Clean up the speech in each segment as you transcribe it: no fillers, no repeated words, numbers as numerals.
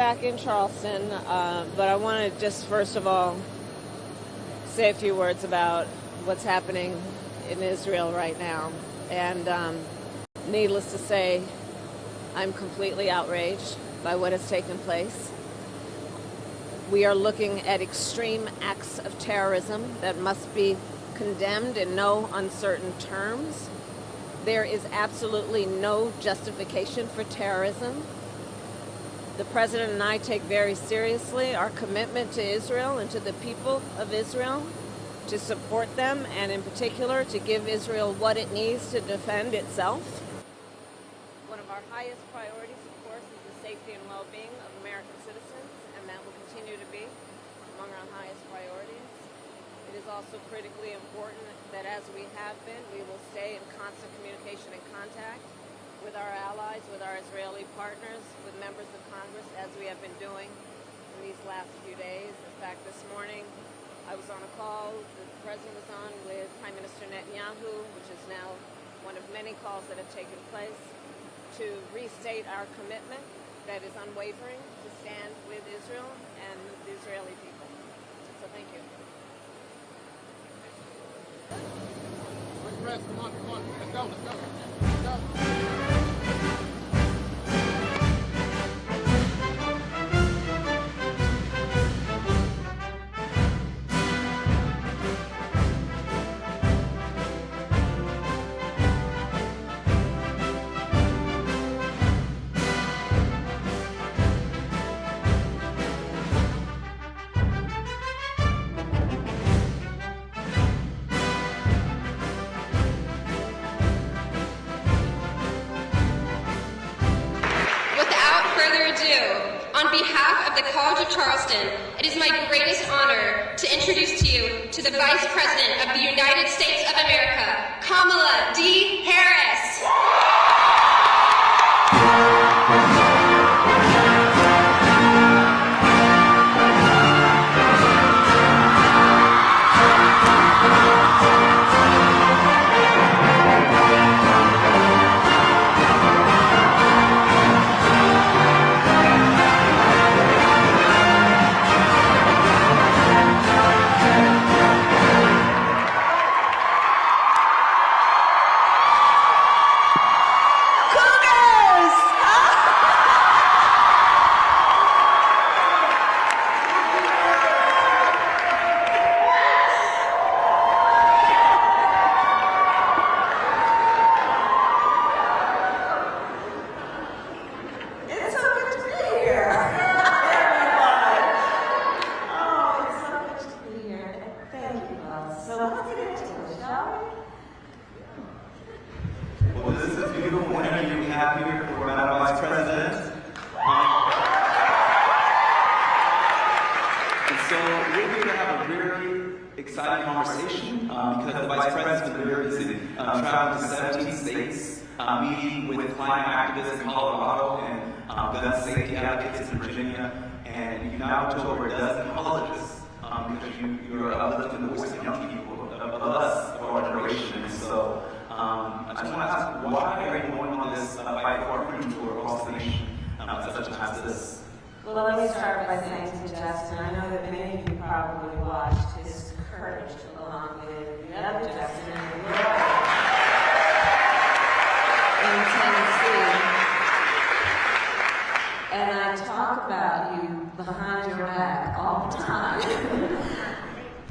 back in Charleston, but I want to just first of all say a few words about what's happening in Israel right now. And needless to say, I'm completely outraged by what has taken place. We are looking at extreme acts of terrorism that must be condemned in no uncertain terms. There is absolutely no justification for terrorism. The President and I take very seriously our commitment to Israel and to the people of Israel, to support them, and in particular to give Israel what it needs to defend itself. One of our highest priorities, of course, is the safety and well-being of American citizens, and that will continue to be among our highest priorities. It is also critically important that as we have been, we will stay in constant communication and contact with our allies, with our Israeli partners, with members of Congress, as we have been doing in these last few days. In fact, this morning I was on a call that the President was on with Prime Minister Netanyahu, which is now one of many calls that have taken place, to restate our commitment that is unwavering to stand with Israel and the Israeli people. So thank you. Come on, let's go. On behalf of the College of Charleston, it is my greatest honor to introduce to you to the Vice President of the United States of America, Kamala D. Harris. Well, this is a beautiful energy we have here for Madam Vice President. And so we're here to have a very exciting conversation because the Vice President's been very busy traveling to 17 states, meeting with climate activists in Colorado and gun safety advocates in Virginia, and you've now toured over a dozen colleges because you're uplifting the voice of young people, of us, of our generation. And so I just want to ask, why are you going on this fight for our freedom tour across the nation at such a time as this? Well, let me start by saying to Justin, I know that many of you probably watched his courage along with the other Justin in the world in Tennessee. And I talk about you behind your back all the time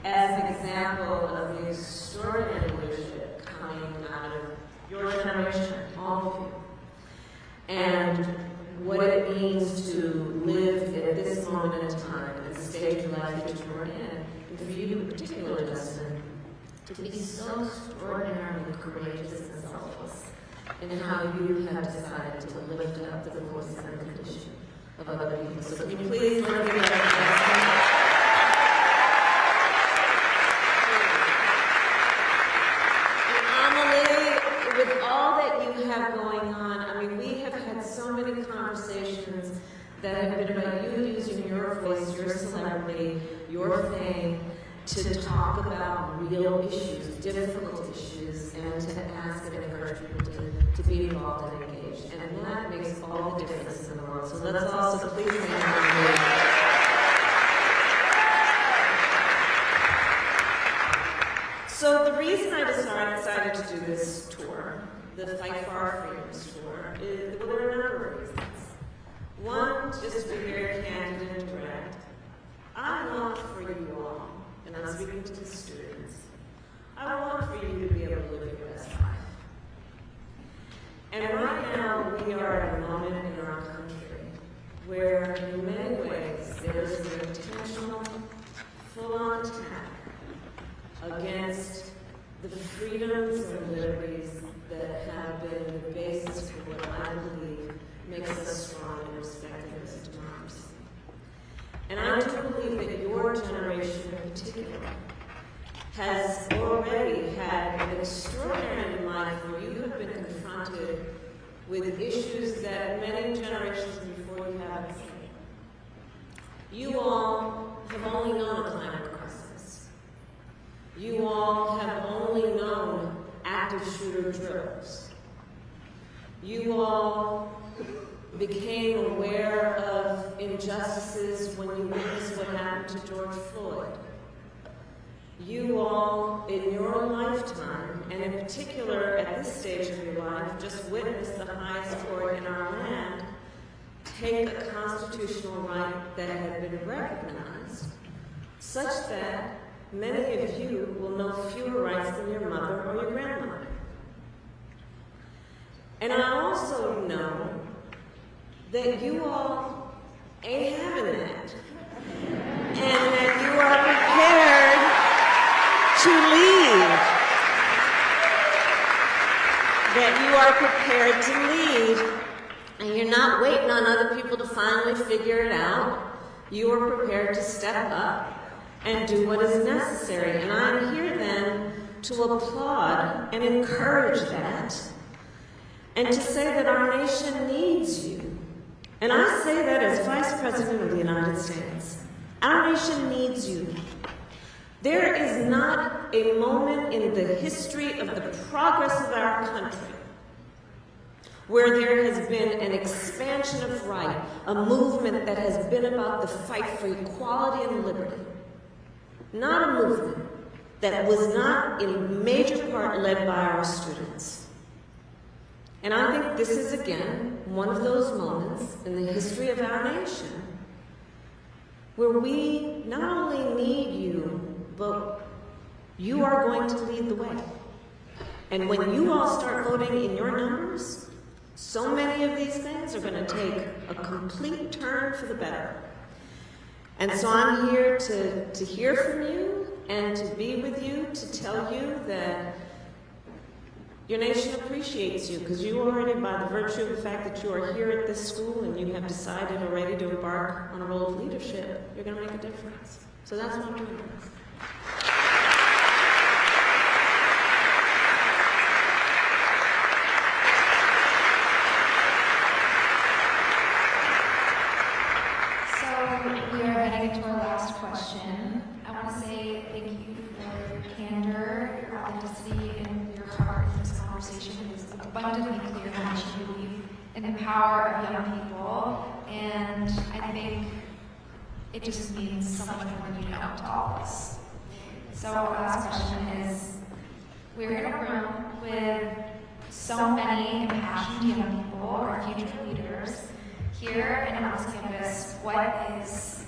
as an example of the extraordinary leadership coming out of your generation, all of you. And what it means to live at this moment in time, at the stage of life that you're in, and for you in particular, Justin, to be so extraordinarily courageous and selfless in how you have decided to lift up the voice and the condition of other people. So can you please let me know, Justin? With all that you have going on, I mean, we have had so many conversations that have been about you using your voice, your celebrity, your fame, to talk about real issues, difficult issues, and to ask and encourage people to be involved and engaged. And that makes all the difference in the world. So let's also please remember. So the reason I decided to do this tour, the Fight for Our Freedoms tour, is there were a number of reasons. One, just to be very candid and direct, I want for you all, and I'm speaking to the students, I want for you to be able to live your best life. And right now, we are at a moment in our country where, in many ways, there is an intentional, full-on attack against the freedoms and liberties that have been the basis for what I believe makes us strong and respected as a democracy. And I do believe that your generation in particular has already had an extraordinary life where you have been confronted with issues that many generations before you haven't seen. You all have only known a climate crisis. You all have only known active shooter drills. You all became aware of injustices when you witnessed what happened to George Floyd. You all, in your lifetime, and in particular at this stage of your life, just witnessed the highest court in our land take a constitutional right that had been recognized, such that many of you will know fewer rights than your mother or your grandmother. And I also know that you all ain't having that, and that you are prepared to lead. That you are prepared to lead, and you're not waiting on other people to finally figure it out. You are prepared to step up and do what is necessary. And I'm here then to applaud and encourage that, and to say that our nation needs you. And I say that as Vice President of the United States. Our nation needs you. There is not a moment in the history of the progress of our country where there has been an expansion of right, a movement that has been about the fight for equality and liberty. Not a movement that was not in major part led by our students. And I think this is, again, one of those moments in the history of our nation where we not only need you, but you are going to lead the way. And when you all start voting in your numbers, so many of these things are going to take a complete turn for the better. And so I'm here to hear from you and to be with you, to tell you that your nation appreciates you, because you already, by the virtue of the fact that you are here at this school and you have decided already to embark on a role of leadership, you're going to make a difference. So that's what I'm doing. So we are heading to our last question. I want to say thank you for your candor, your authenticity, and your heart in this conversation. It is abundantly clear how much you believe in the power of young people, and I think it just means so much more than you know to all of us. So our last question is, we're in a room with so many impassioned young people, our future leaders, here and on this campus. What is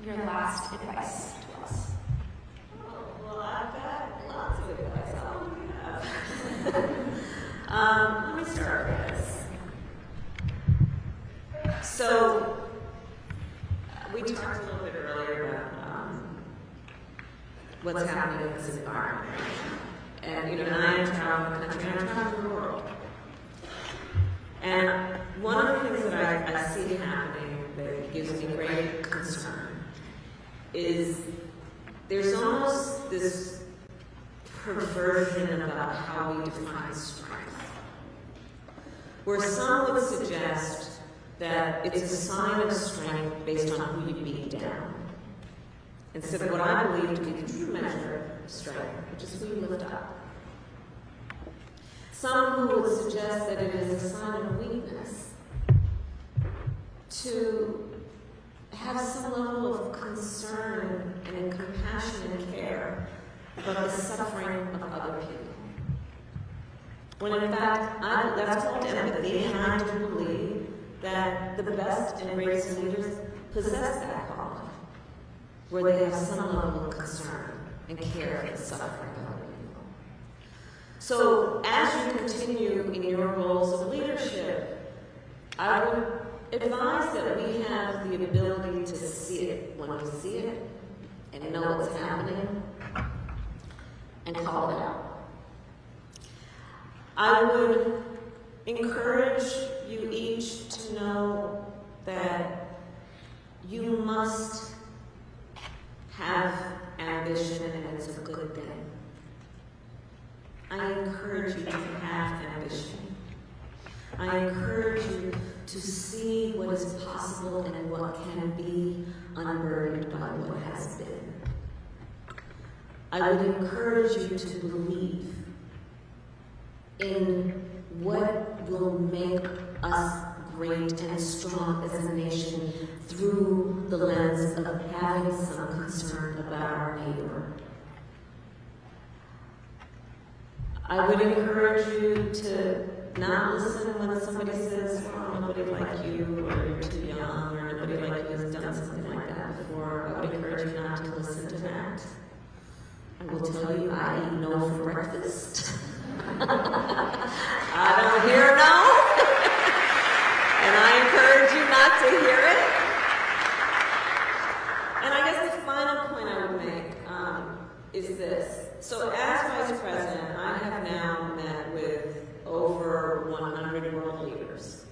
your last advice to us? Well, I've got lots of advice. Let me start with this. So, we talked a little bit earlier about what's happening in this environment. And, and I am traveling the country, and I'm traveling the world. And one of the things that I see happening that gives me great concern is there's almost this perversion about how we define strength, where some would suggest that it's a sign of strength based on who you beat down. instead of what I believe to be the true measure of strength, which is who you lift up. Some who would suggest that it is a sign of weakness to have some level of concern and compassion and care about the suffering of other people. When in fact, that's called empathy, and I do believe that the best and greatest leaders possess that quality, where they have some level of concern and care for the suffering of other people. So, as you continue in your roles of leadership, I would advise that we have the ability to see it when we see it and know what's happening and call it out. I would encourage you each to know that you must have ambition, and it's a good thing. I encourage you to have ambition. I encourage you to see what is possible and what can be unburdened by what has been. I would encourage you to believe in what will make us great and strong as a nation through the lens of having some concern about our neighbor. I would encourage you to not listen when somebody says, well, nobody like you, or you're too young, or nobody like you has done something like that before. I would encourage you not to listen to that. I will tell you, I eat no for breakfast. I don't hear no, and I encourage you not to hear it. And I guess the final point I would make is this. So as Vice President, I have now met with over 100 world leaders,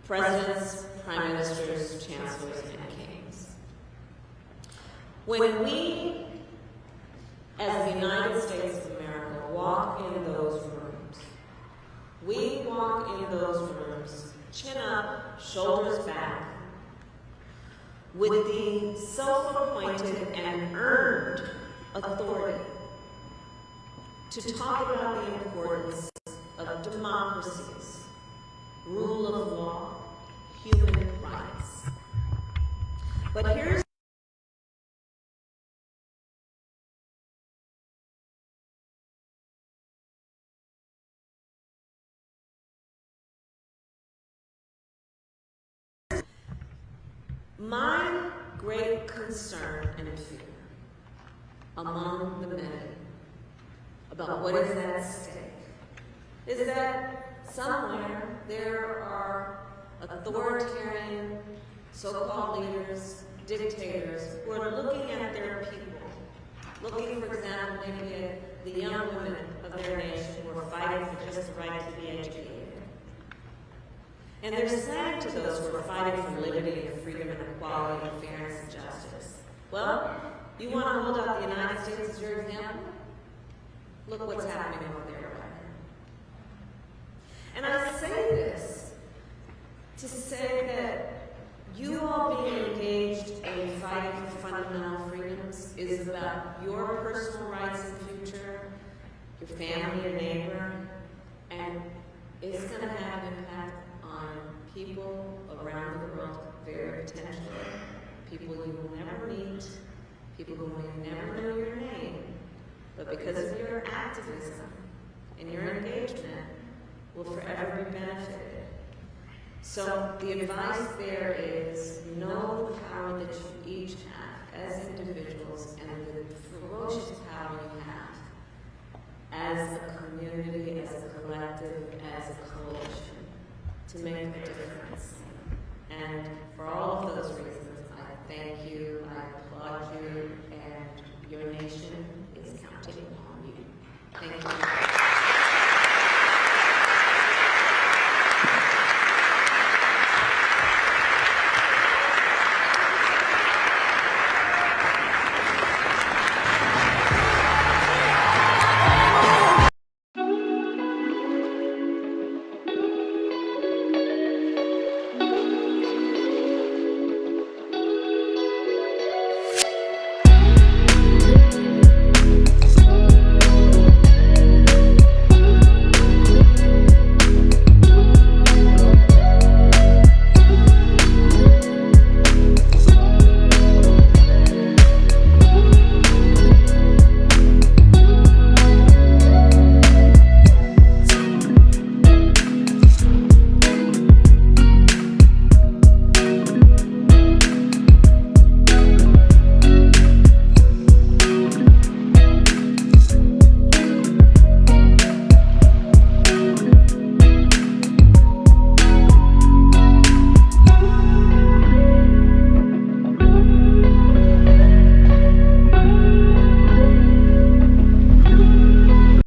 presidents, prime ministers, chancellors, and kings. When we, as the United States of America, walk in those rooms, we walk in those rooms, chin up, shoulders back, with the self-appointed and earned authority to talk about the importance of democracies, rule of law, human rights. But here's my great concern and fear among the many about what is at stake is that somewhere there are authoritarian so-called leaders, dictators, who are looking at their people, looking, for example, maybe at the young women of their nation who are fighting for just the right to be educated. And they're saying to those who are fighting for liberty and freedom and equality and fairness and justice, well, you want to hold out the United States as your example? Look what's happening over there right now. And I say this to say that you all being engaged in fighting for fundamental freedoms is about your personal rights and future, your family, your neighbor, and it's going to have an impact on people around the world, very potentially. People you will never meet, people who may never know your name, but because of your activism and your engagement, will forever be benefited. So the advice there is know the power that you each have as individuals and